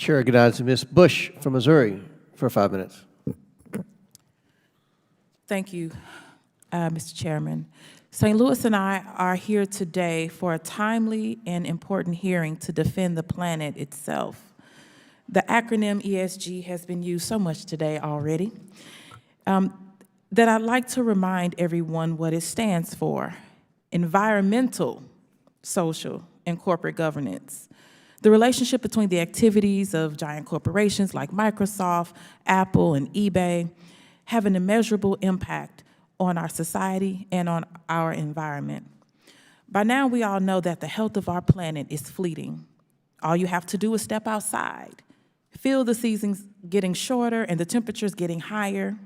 Chair recognizes Ms. Bush from Missouri for 5 minutes. Thank you, Mr. Chairman. St. Louis and I are here today for a timely and important hearing to defend the planet itself. The acronym ESG has been used so much today already that I'd like to remind everyone what it stands for: environmental, social, and corporate governance. The relationship between the activities of giant corporations like Microsoft, Apple, and eBay have an immeasurable impact on our society and on our environment. By now, we all know that the health of our planet is fleeting. All you have to do is step outside, feel the seasons getting shorter and the temperatures getting higher.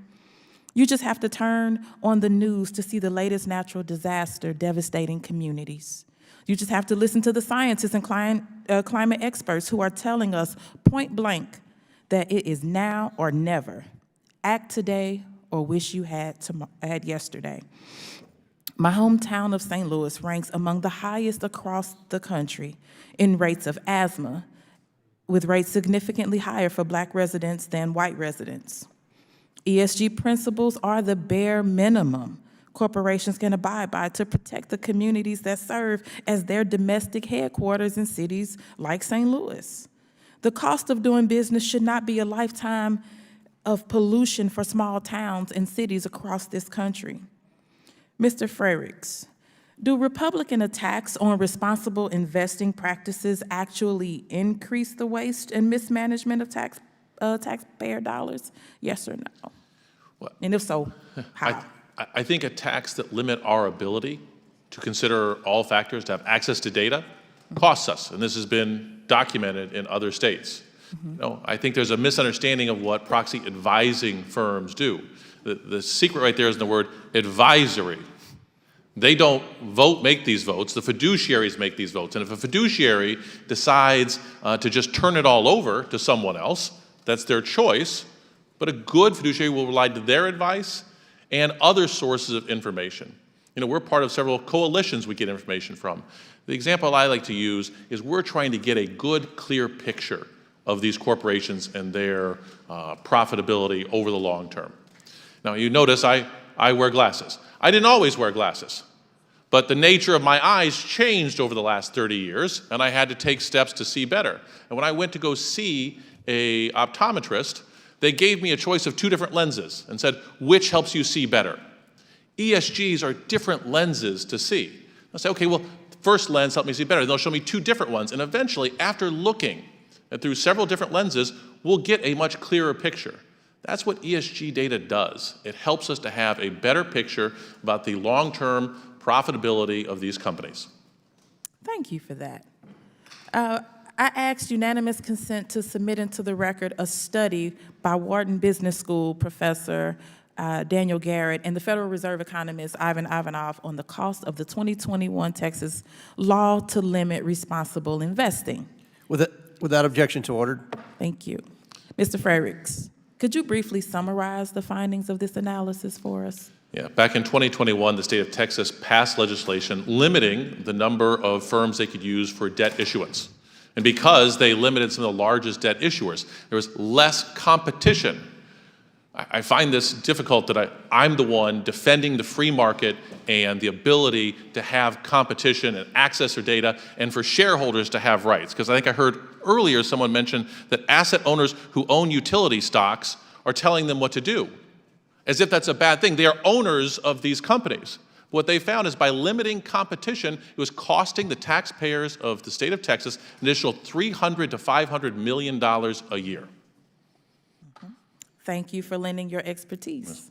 You just have to turn on the news to see the latest natural disaster devastating communities. You just have to listen to the scientists and climate experts who are telling us point blank that it is now or never. Act today or wish you had yesterday. My hometown of St. Louis ranks among the highest across the country in rates of asthma, with rates significantly higher for Black residents than white residents. ESG principles are the bare minimum corporations can abide by to protect the communities that serve as their domestic headquarters in cities like St. Louis. The cost of doing business should not be a lifetime of pollution for small towns and cities across this country. Mr. Frerichs, do Republican attacks on responsible investing practices actually increase the waste and mismanagement of taxpayer dollars? Yes or no? Well, and if so, how? I think attacks that limit our ability to consider all factors, to have access to data, costs us, and this has been documented in other states. I think there's a misunderstanding of what proxy advising firms do. The secret right there is in the word advisory. They don't make these votes, the fiduciaries make these votes. And if a fiduciary decides to just turn it all over to someone else, that's their choice, but a good fiduciary will rely on their advice and other sources of information. We're part of several coalitions we get information from. The example I like to use is we're trying to get a good, clear picture of these corporations and their profitability over the long term. Now, you notice I wear glasses. I didn't always wear glasses, but the nature of my eyes changed over the last 30 years, and I had to take steps to see better. And when I went to go see an optometrist, they gave me a choice of 2 different lenses and said, which helps you see better? ESGs are different lenses to see. I say, okay, well, the first lens helped me see better. They'll show me 2 different ones, and eventually, after looking through several different lenses, we'll get a much clearer picture. That's what ESG data does. It helps us to have a better picture about the long-term profitability of these companies. Thank you for that. I asked unanimous consent to submit into the record a study by Wharton Business School professor Daniel Garrett and the Federal Reserve economist Ivan Ivanov on the cost of the 2021 Texas law to limit responsible investing. Without objection to order. Thank you. Mr. Frerichs, could you briefly summarize the findings of this analysis for us? Yeah, back in 2021, the state of Texas passed legislation limiting the number of firms they could use for debt issuance. And because they limited some of the largest debt issuers, there was less competition. I find this difficult that I'm the one defending the free market and the ability to have competition and access to data and for shareholders to have rights. Because I think I heard earlier someone mention that asset owners who own utility stocks are telling them what to do, as if that's a bad thing. They are owners of these companies. What they found is by limiting competition, it was costing the taxpayers of the state of Texas an additional $300 to $500 million a year. Thank you for lending your expertise.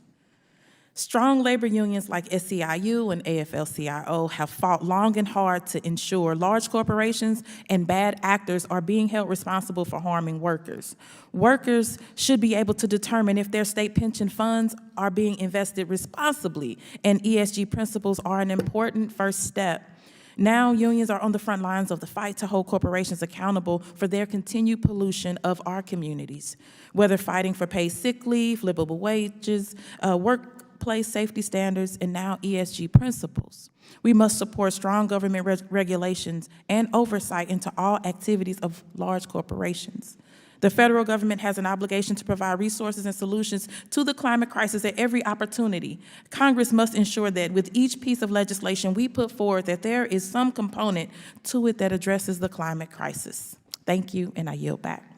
Strong labor unions like SEIU and AFL-CIO have fought long and hard to ensure large corporations and bad actors are being held responsible for harming workers. Workers should be able to determine if their state pension funds are being invested responsibly, and ESG principles are an important first step. Now, unions are on the front lines of the fight to hold corporations accountable for their continued pollution of our communities, whether fighting for paid sick leave, livable wages, workplace safety standards, and now ESG principles. We must support strong government regulations and oversight into all activities of large corporations. The federal government has an obligation to provide resources and solutions to the climate crisis at every opportunity. Congress must ensure that with each piece of legislation we put forward, that there is some component to it that addresses the climate crisis. Thank you, and I yield back.